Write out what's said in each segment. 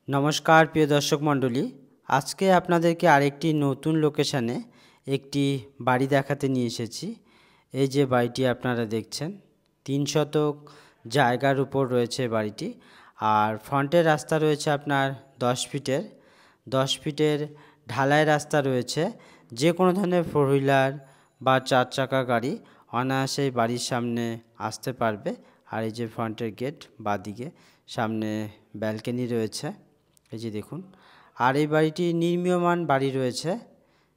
নমস্কার প্রিয় দর্শক মণ্ডলী, আজকে আপনাদেরকে আরেকটি নতুন লোকেশানে একটি বাড়ি দেখাতে নিয়ে এসেছি। এই যে বাড়িটি আপনারা দেখছেন 3 শতক জায়গার উপর রয়েছে বাড়িটি। আর ফ্রন্টের রাস্তা রয়েছে আপনার 10 ফিটের ঢালাই রাস্তা রয়েছে। যে কোনো ধরনের 4 হুইলার বা 4 চাকা গাড়ি অনায়াসেই বাড়ির সামনে আসতে পারবে। আর এই যে ফ্রন্টের গেট বাঁদিকে, সামনে ব্যালকনি রয়েছে। এই যে দেখুন, আর এই বাড়িটি নির্মীয়মান বাড়ি রয়েছে।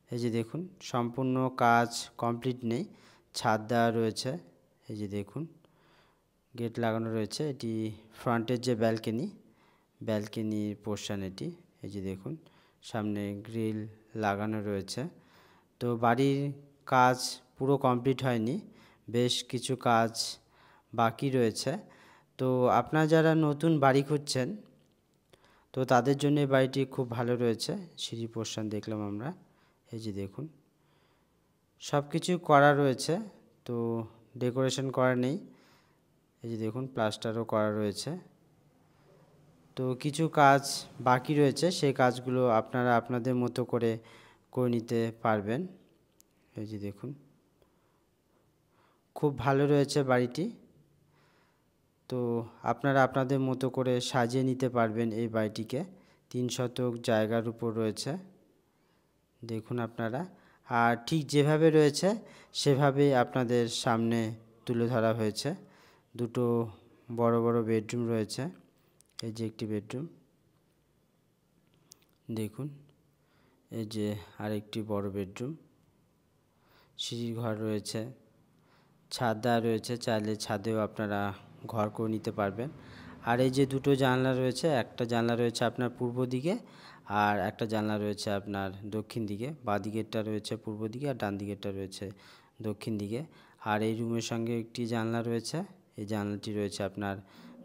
এই যে দেখুন, সম্পূর্ণ কাজ কমপ্লিট নেই, ছাদ দেওয়া রয়েছে। এই যে দেখুন, গেট লাগানো রয়েছে। এটি ফ্রন্টের যে ব্যালকনির পোর্শন এটি। এই যে দেখুন, সামনে গ্রিল লাগানো রয়েছে। তো বাড়ির কাজ পুরো কমপ্লিট হয়নি, বেশ কিছু কাজ বাকি রয়েছে। তো আপনারা যারা নতুন বাড়ি খুঁজছেন, তো তাদের জন্য এই বাড়িটি খুব ভালো রয়েছে। সিঁড়ি পোর্শন দেখলাম আমরা। এই যে দেখুন, সব কিছু করা রয়েছে, তো ডেকোরেশন করা নেই। এই যে দেখুন, প্লাস্টারও করা রয়েছে। তো কিছু কাজ বাকি রয়েছে, সেই কাজগুলো আপনারা আপনাদের মতো করে নিতে পারবেন। এই যে দেখুন, খুব ভালো রয়েছে বাড়িটি। তো আপনারা আপনাদের মতো করে সাজিয়ে নিতে পারবেন এই বাড়িটিকে। 3 শতক জায়গার উপর রয়েছে, দেখুন আপনারা। আর ঠিক যেভাবে রয়েছে সেভাবেই আপনাদের সামনে তুলে ধরা হয়েছে। দুটো বড় বড় বেডরুম রয়েছে। এই যে একটি বেডরুম দেখুন, এই যে আরেকটি বড় বেডরুম, সিঁড়ির ঘর রয়েছে, ছাদ দেওয়া রয়েছে। চাইলে ছাদেও আপনারা ঘর করে নিতে পারবেন। আর এই যে দুটো জানলা রয়েছে, একটা জানলা রয়েছে আপনার পূর্ব দিকে, আর একটা জানলা রয়েছে আপনার দক্ষিণ দিকে। বাঁ দিকেরটা রয়েছে পূর্ব দিকে, আর ডান দিকেরটা রয়েছে দক্ষিণ দিকে। আর এই রুমের সঙ্গে একটি জানলা রয়েছে, এই জানলাটি রয়েছে আপনার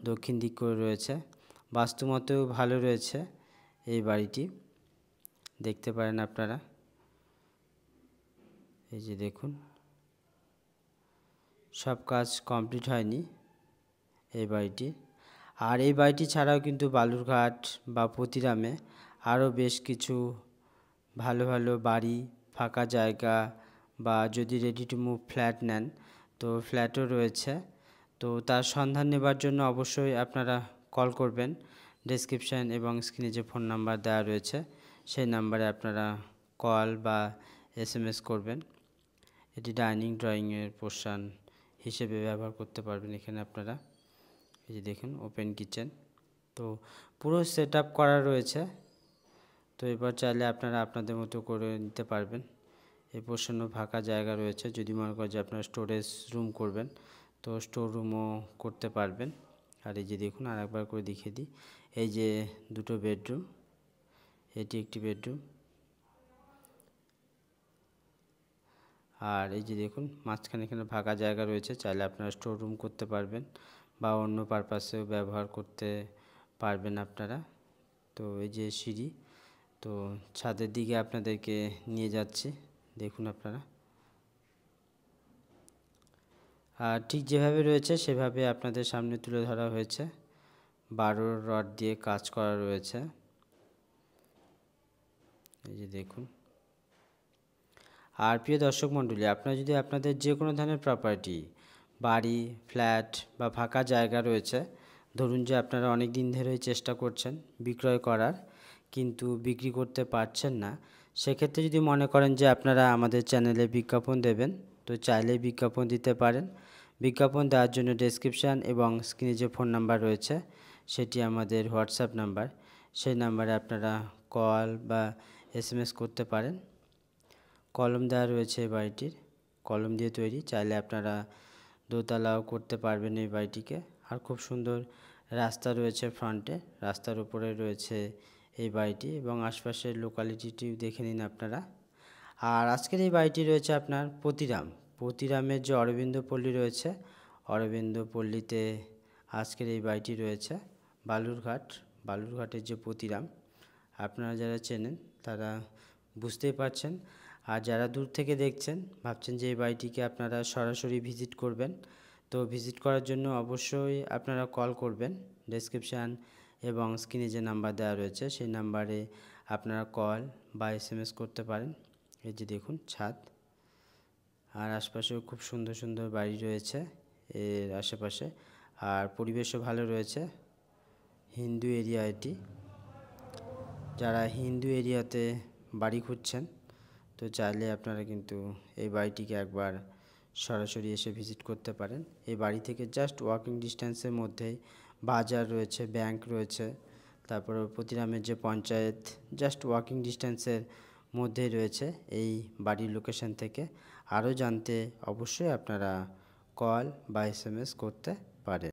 দক্ষিণ দিক করে রয়েছে। বাস্তুমতেও ভালো রয়েছে এই বাড়িটি, দেখতে পারেন আপনারা। এই যে দেখুন, সব কাজ কমপ্লিট হয়নি এই বাড়িটি। আর এই বাড়িটি ছাড়াও কিন্তু বালুরঘাট বা পতিরামে আরও বেশ কিছু ভালো ভালো বাড়ি, ফাঁকা জায়গা, বা যদি রেডি টু মুভ ফ্ল্যাট নেন, তো ফ্ল্যাটও রয়েছে। তো তার সন্ধান নেবার জন্য অবশ্যই আপনারা কল করবেন। ডেসক্রিপশান এবং স্ক্রিনে যে ফোন নাম্বার দেওয়া রয়েছে, সেই নাম্বারে আপনারা কল বা SMS করবেন। এটি ডাইনিং ড্রয়িংয়ের পোর্শন হিসেবে ব্যবহার করতে পারবেন এখানে আপনারা। এই যে দেখুন, ওপেন কিচেন, তো পুরো সেট আপ করা রয়েছে। তো এবার চাইলে আপনারা আপনাদের মতো করে নিতে পারবেন। এই পোর্শনও ফাঁকা জায়গা রয়েছে, যদি মনে করেন যে আপনারা স্টোরেজ রুম করবেন, তো স্টোর রুমও করতে পারবেন। আর এই যে দেখুন, আর একবার করে দেখিয়ে দিই। এই যে দুটো বেডরুম, এটি একটি বেডরুম। আর এই যে দেখুন, মাঝখানে এখানে ফাঁকা জায়গা রয়েছে, চাইলে আপনারা স্টোর রুম করতে পারবেন বা অন্য পারপাসেও ব্যবহার করতে পারবেন আপনারা। তো এই যে সিঁড়ি, তো ছাদের দিকে আপনাদেরকে নিয়ে যাচ্ছি, দেখুন আপনারা। আর ঠিক যেভাবে রয়েছে সেভাবে আপনাদের সামনে তুলে ধরা হয়েছে। 12 রড দিয়ে কাজ করা রয়েছে, এই যে দেখুন। আর প্রিয় দর্শক মণ্ডলী, আপনারা যদি আপনাদের যে কোনো ধরনের প্রপার্টি, বাড়ি, ফ্ল্যাট বা ফাঁকা জায়গা রয়েছে, ধরুন যে আপনারা অনেক দিন ধরেই চেষ্টা করছেন বিক্রয় করার, কিন্তু বিক্রি করতে পারছেন না, সেক্ষেত্রে যদি মনে করেন যে আপনারা আমাদের চ্যানেলে বিজ্ঞাপন দেবেন, তো চাইলে বিজ্ঞাপন দিতে পারেন। বিজ্ঞাপন দেওয়ার জন্য ডেসক্রিপশান এবং স্ক্রিনে যে ফোন নাম্বার রয়েছে, সেটি আমাদের হোয়াটসঅ্যাপ নাম্বার। সেই নাম্বারে আপনারা কল বা SMS করতে পারেন। কলম দেওয়া রয়েছে এই বাড়িটির, কলম দিয়ে তৈরি। চাইলে আপনারা দোতলাও করতে পারবেন এই বাড়িটিকে। আর খুব সুন্দর রাস্তা রয়েছে ফ্রন্টে, রাস্তার উপরে রয়েছে এই বাড়িটি, এবং আশপাশের লোকালিটিটি দেখে নিন আপনারা। আর আজকের এই বাড়িটি রয়েছে আপনার পতিরামের যে অরবিন্দ পল্লী রয়েছে, অরবিন্দ পল্লীতে আজকের এই বাড়িটি রয়েছে। বালুরঘাটের যে পতিরাম, আপনারা যারা চেনেন তারা বুঝতেই পারছেন। আর যারা দূর থেকে দেখছেন, ভাবছেন যে এই বাড়িটিকে আপনারা সরাসরি ভিজিট করবেন, তো ভিজিট করার জন্য অবশ্যই আপনারা কল করবেন। ডেসক্রিপশান এবং স্ক্রিনে যে নাম্বার দেওয়া রয়েছে সেই নাম্বারে আপনারা কল বা SMS করতে পারেন। এই যে দেখুন ছাদ, আর আশপাশেও খুব সুন্দর সুন্দর বাড়ি রয়েছে এর আশেপাশে, আর পরিবেশও ভালো রয়েছে। হিন্দু এরিয়া এটি, যারা হিন্দু এরিয়াতে বাড়ি খুঁজছেন তো চাইলে আপনারা কিন্তু এই বাড়িটিকে একবার সরাসরি এসে ভিজিট করতে পারেন। এই বাড়ি থেকে জাস্ট ওয়াকিং ডিস্টেন্সের মধ্যেই বাজার রয়েছে, ব্যাংক রয়েছে, তারপরে প্রতিরামের যে পঞ্চায়েত জাস্ট ওয়াকিং ডিস্টেন্সের মধ্যেই রয়েছে এই বাড়ির লোকেশন থেকে। আরও জানতে অবশ্যই আপনারা কল বা SMS করতে পারেন।